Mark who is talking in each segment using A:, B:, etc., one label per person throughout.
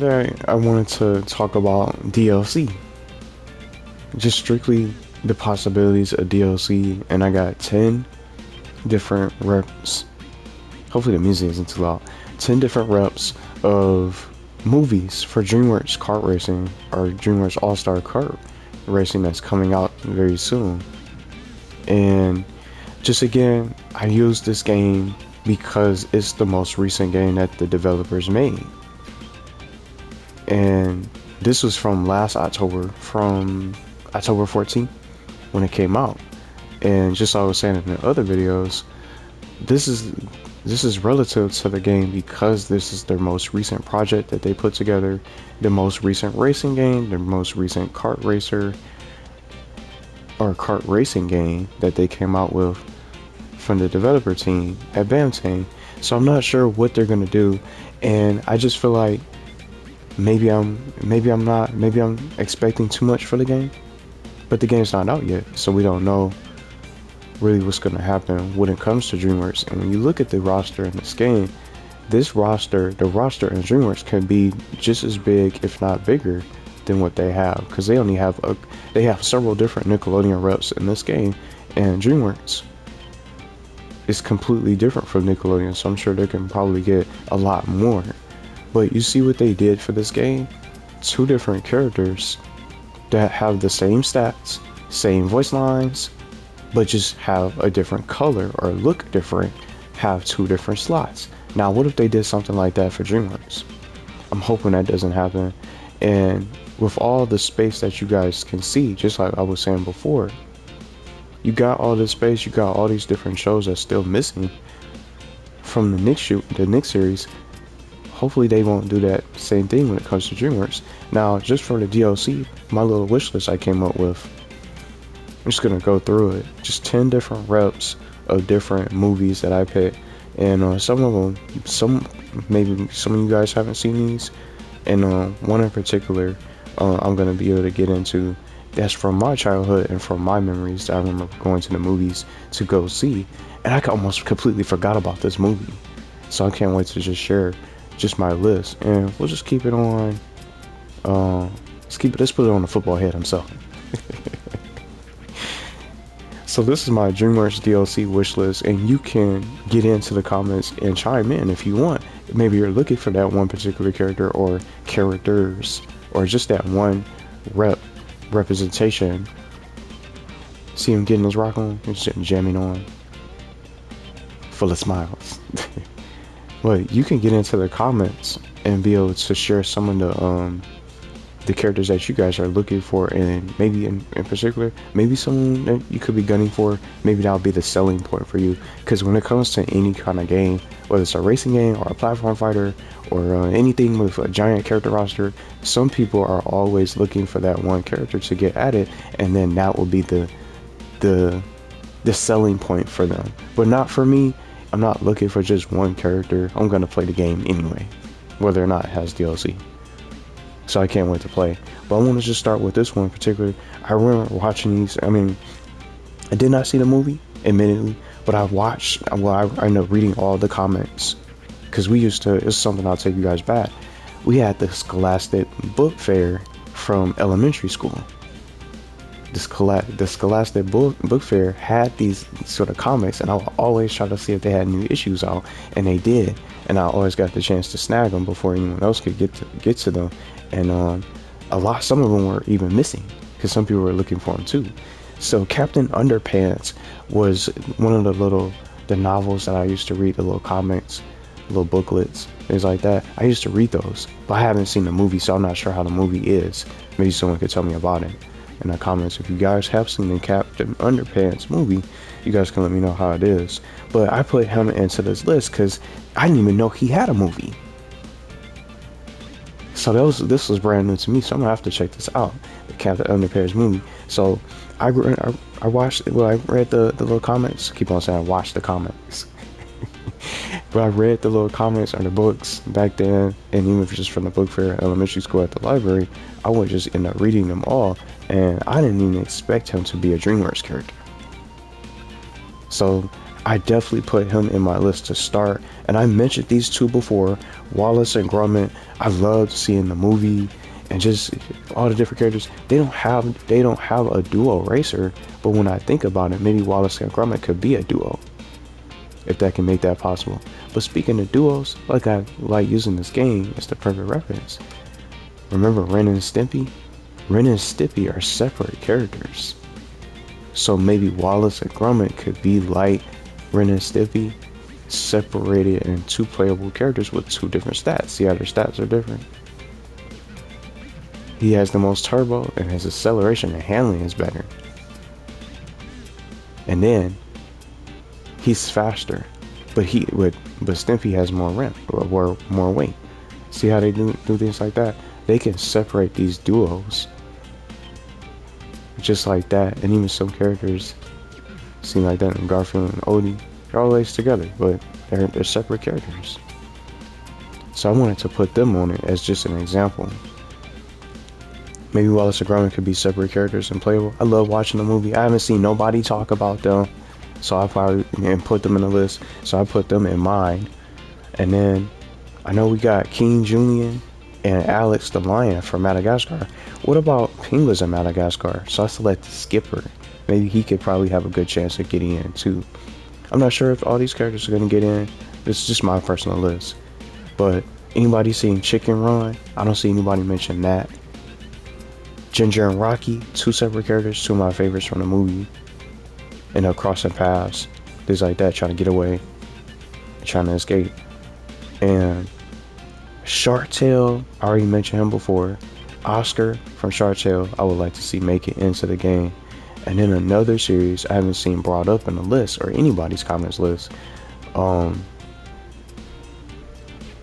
A: Today, I wanted to talk about DLC. Just strictly the possibilities of DLC, and I got 10 different reps. Hopefully, the music isn't too loud. 10 different reps of movies for DreamWorks Kart Racing or DreamWorks All-Star Kart Racing that's coming out very soon. And just again, I use this game because it's the most recent game that the developers made. And this was from last October, from October 14th when it came out. And just like I was saying in the other videos, this is relative to the game because this is their most recent project that they put together, the most recent racing game, the most recent kart racer or kart racing game that they came out with from the developer team at Team. So I'm not sure what they're gonna do, and I just feel like maybe I'm expecting too much for the game, but the game's not out yet, so we don't know really what's going to happen when it comes to DreamWorks. And when you look at the roster in this game, the roster in DreamWorks can be just as big, if not bigger, than what they have, because they have several different Nickelodeon reps in this game, and DreamWorks is completely different from Nickelodeon, so I'm sure they can probably get a lot more. But you see what they did for this game? Two different characters that have the same stats, same voice lines, but just have a different color or look different, have two different slots. Now, what if they did something like that for DreamWorks? I'm hoping that doesn't happen. And with all the space that you guys can see, just like I was saying before, you got all this space, you got all these different shows that's still missing from the Nick series. Hopefully they won't do that same thing when it comes to DreamWorks. Now, just for the DLC, my little wish list I came up with, I'm just gonna go through it. Just 10 different reps of different movies that I picked, and some of them, maybe some of you guys haven't seen these, and one in particular, I'm gonna be able to get into. That's from my childhood and from my memories that I remember going to the movies to go see, and I almost completely forgot about this movie. So I can't wait to just share just my list, and we'll just keep it on. Let's put it on the football head himself. So this is my DreamWorks DLC wish list, and you can get into the comments and chime in if you want. Maybe you're looking for that one particular character or characters, or just that one representation. See him getting his rock on, he's sitting jamming on, full of smiles. But you can get into the comments and be able to share some of the characters that you guys are looking for, and maybe in particular, maybe someone that you could be gunning for. Maybe that'll be the selling point for you, because when it comes to any kind of game, whether it's a racing game or a platform fighter or anything with a giant character roster, some people are always looking for that one character to get added, and then that will be the selling point for them. But not for me. I'm not looking for just one character. I'm gonna play the game anyway, whether or not it has DLC. So I can't wait to play. But I want to just start with this one in particular. I remember watching these. I mean, I did not see the movie, admittedly, but I ended up reading all the comments, because it's something I'll take you guys back. We had the Scholastic Book Fair from elementary school. The Scholastic Book Fair had these sort of comics, and I would always try to see if they had new issues out, and they did, and I always got the chance to snag them before anyone else could get to them. And some of them were even missing, because some people were looking for them too. So Captain Underpants was one of the novels that I used to read, the little comics, little booklets, things like that. I used to read those, but I haven't seen the movie, so I'm not sure how the movie is. Maybe someone could tell me about it in the comments. If you guys have seen the Captain Underpants movie, you guys can let me know how it is. But I put him into this list because I didn't even know he had a movie. So this was brand new to me, so I'm gonna have to check this out, the Captain Underpants movie. So I read the little comics. Keep on saying I watched the comics. But I read the little comics or the books back then, and even if it's just from the book fair, elementary school, at the library, I would just end up reading them all, and I didn't even expect him to be a DreamWorks character. So I definitely put him in my list to start, And I mentioned these two before, Wallace and Gromit. I loved seeing the movie and just all the different characters. They don't have a duo racer, but when I think about it, maybe Wallace and Gromit could be a duo, if that can make that possible. But speaking of duos, like I like using this game as the perfect reference. Remember Ren and Stimpy? Ren and Stimpy are separate characters. So maybe Wallace and Gromit could be like Ren and Stimpy, separated in two playable characters with two different stats. See how their stats are different? He has the most turbo and his acceleration and handling is better. And then he's faster, but Stimpy has more ramp or more weight. See how they do things like that? They can separate these duos just like that. And even some characters seem like that in Garfield and Odie. They're always together, but they're separate characters. So I wanted to put them on it as just an example. Maybe Wallace and Gromit could be separate characters and playable. I love watching the movie. I haven't seen nobody talk about them, so I probably put them in the list. So I put them in mine. And then I know we got King Julian and Alex the Lion from Madagascar. What about Penguins in Madagascar? So I selected Skipper. Maybe he could probably have a good chance of getting in too. I'm not sure if all these characters are going to get in. This is just my personal list. But anybody seen Chicken Run? I don't see anybody mention that. Ginger and Rocky, two separate characters, two of my favorites from the movie. And they're crossing paths, things like that, trying to get away, trying to escape. And Sharktale, I already mentioned him before. Oscar from Sharktale, I would like to see make it into the game. And then another series I haven't seen brought up in the list or anybody's comments list.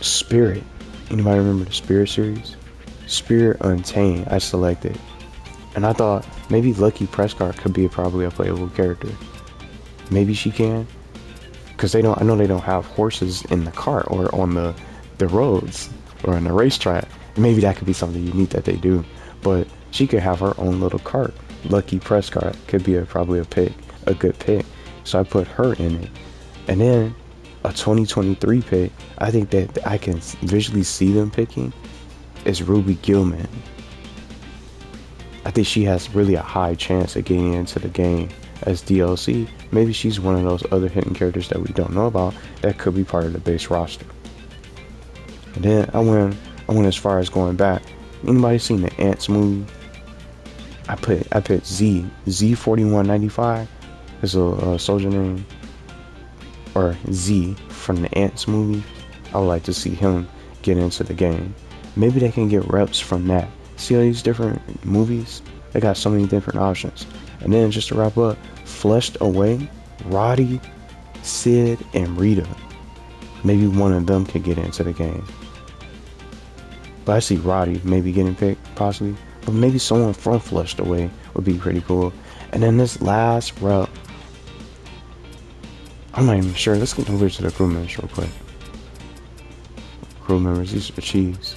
A: Spirit. Anybody remember the Spirit series? Spirit Untamed, I selected. And I thought maybe Lucky Prescott could be probably a playable character. Maybe she can. Because I know they don't have horses in the cart or on the roads or on the racetrack. Maybe that could be something unique that they do. But she could have her own little cart. Lucky Prescott could be probably a good pick. So I put her in it. And then a 2023 pick, I think that I can visually see them picking is Ruby Gillman. I think she has really a high chance of getting into the game as DLC. Maybe she's one of those other hidden characters that we don't know about that could be part of the base roster. And then I went as far as going back. Anybody seen the Antz movie? I put Z4195 is a soldier name, or Z from the Antz movie. I would like to see him get into the game. Maybe they can get reps from that. See all these different movies? They got so many different options. And then just to wrap up, Fleshed Away, Roddy, Sid, and Rita. Maybe one of them could get into the game. But I see Roddy maybe getting picked, possibly. But maybe someone from Fleshed Away would be pretty cool. And then this last rep, I'm not even sure. Let's get over to the crew members real quick. Crew members, these are cheese.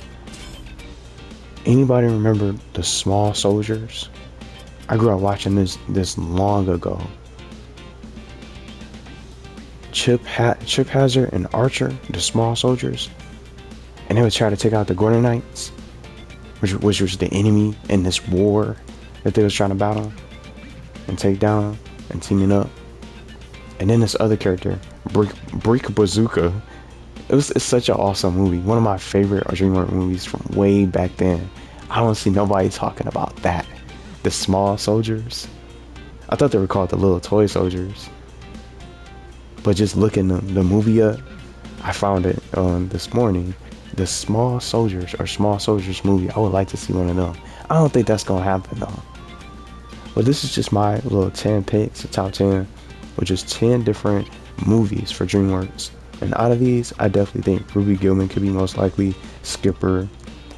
A: Anybody remember the Small Soldiers? I grew up watching this long ago. Chip Hazard and Archer, the Small Soldiers, and they would try to take out the Gordonites, which was the enemy in this war that they was trying to battle and take down and teaming up. And then this other character, Brick Bazooka. It's such an awesome movie. One of my favorite DreamWorks movies from way back then. I don't see nobody talking about that. The Small Soldiers. I thought they were called the Little Toy Soldiers. But just looking the movie up, I found it this morning. The Small Soldiers or Small Soldiers movie. I would like to see one of them. I don't think that's gonna happen though. But this is just my little 10 picks, the top 10, with just 10 different movies for DreamWorks. And out of these, I definitely think Ruby Gillman could be most likely, Skipper,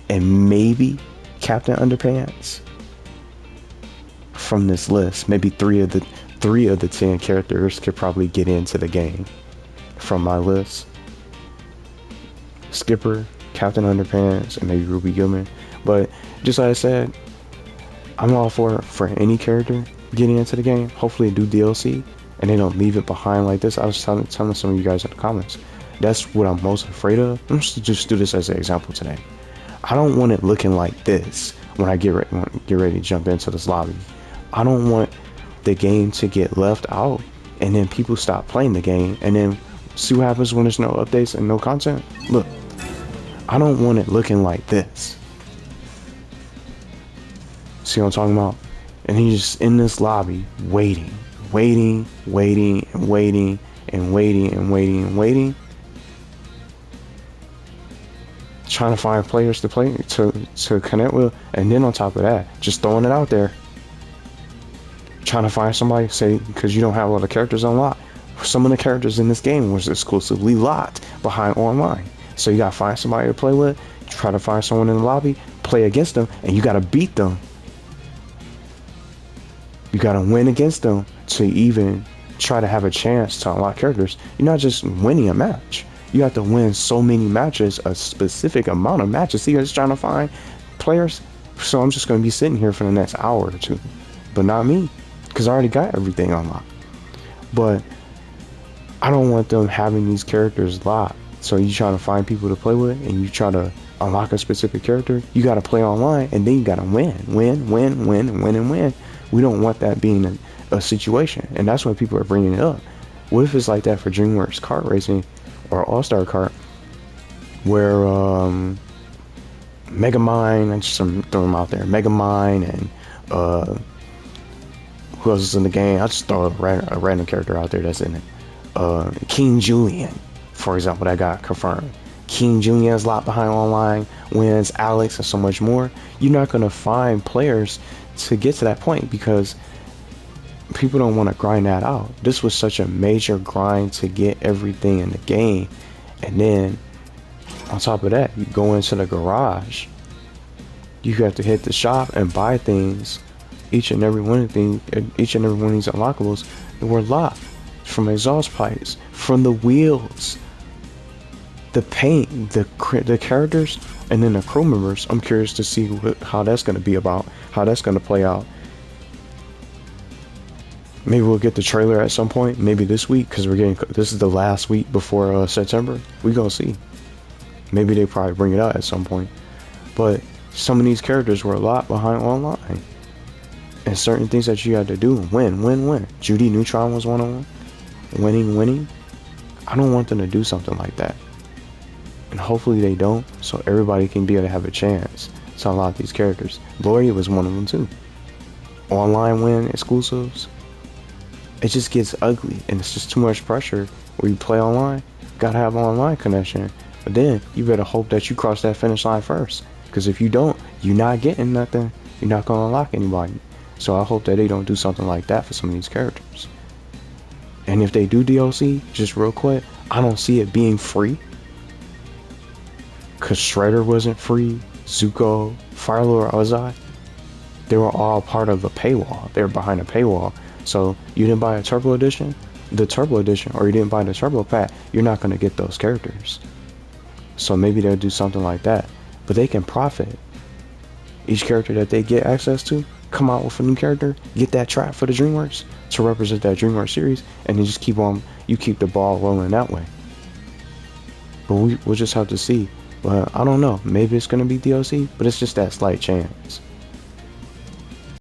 A: and maybe Captain Underpants from this list. Maybe three of the 10 characters could probably get into the game from my list. Skipper, Captain Underpants, and maybe Ruby Gillman. But just like I said, I'm all for any character getting into the game. Hopefully do DLC and they don't leave it behind like this. I was telling some of you guys in the comments, That's what I'm most afraid of. I'm just do this as an example today. I don't want it looking like this when I get ready to jump into this lobby. I don't want the game to get left out and then people stop playing the game and then see what happens when there's no updates and no content. Look, I don't want it looking like this. See what I'm talking about? And he's just in this lobby waiting, trying to find players to play to connect with, and then on top of that, just throwing it out there, trying to find somebody, say, because you don't have a lot of characters unlocked. Some of the characters in this game was exclusively locked behind online, so you gotta find somebody to play with, try to find someone in the lobby, play against them, and you gotta beat them. You gotta win against them to even try to have a chance to unlock characters. You're not just winning a match. You have to win so many matches, a specific amount of matches. See, I'm just trying to find players. So I'm just going to be sitting here for the next hour or two. But not me, because I already got everything unlocked. But I don't want them having these characters locked. So you trying to find people to play with, and you try to unlock a specific character. You got to play online, and then you got to win. We don't want that being a situation. And that's why people are bringing it up. What if it's like that for DreamWorks Kart Racing or All-Star Kart, where Megamind, I'm just throwing them out there, Megamind and who else is in the game? I'll just throw a random character out there that's in it. King Julian, for example, that got confirmed. King Julian's locked behind online, wins, Alex, and so much more. You're not going to find players to get to that point because people don't want to grind that out. This was such a major grind to get everything in the game, and then on top of that, you go into the garage, you have to hit the shop and buy things. Each and every one of these unlockables were locked, from exhaust pipes, from the wheels, the paint, the characters, and then the crew members. I'm curious to see how that's going to be about, how that's going to play out. Maybe we'll get the trailer at some point, maybe this week, because this is the last week before September. We gonna see. Maybe they probably bring it out at some point. But some of these characters were a lot behind online, and certain things that you had to do, win. Judy Neutron was one of them. Winning. I don't want them to do something like that, and hopefully they don't, so everybody can be able to have a chance to unlock these characters. Gloria was one of them too. Online win exclusives. It just gets ugly, and it's just too much pressure where you play online. Gotta have an online connection, but then you better hope that you cross that finish line first, because if you don't, you're not getting nothing. You're not gonna unlock anybody. So I hope that they don't do something like that for some of these characters. And if they do DLC, just real quick, I don't see it being free, because Shredder wasn't free, Zuko, Firelord, Ozai, they were all part of a paywall. They were behind a paywall. So you didn't buy a Turbo Edition, or you didn't buy the Turbo Pack, you're not going to get those characters. So maybe they'll do something like that. But they can profit. Each character that they get access to, come out with a new character, get that trap for the DreamWorks to represent that DreamWorks series, and then just keep the ball rolling that way. But we'll just have to see. But I don't know. Maybe it's going to be DLC, but it's just that slight chance.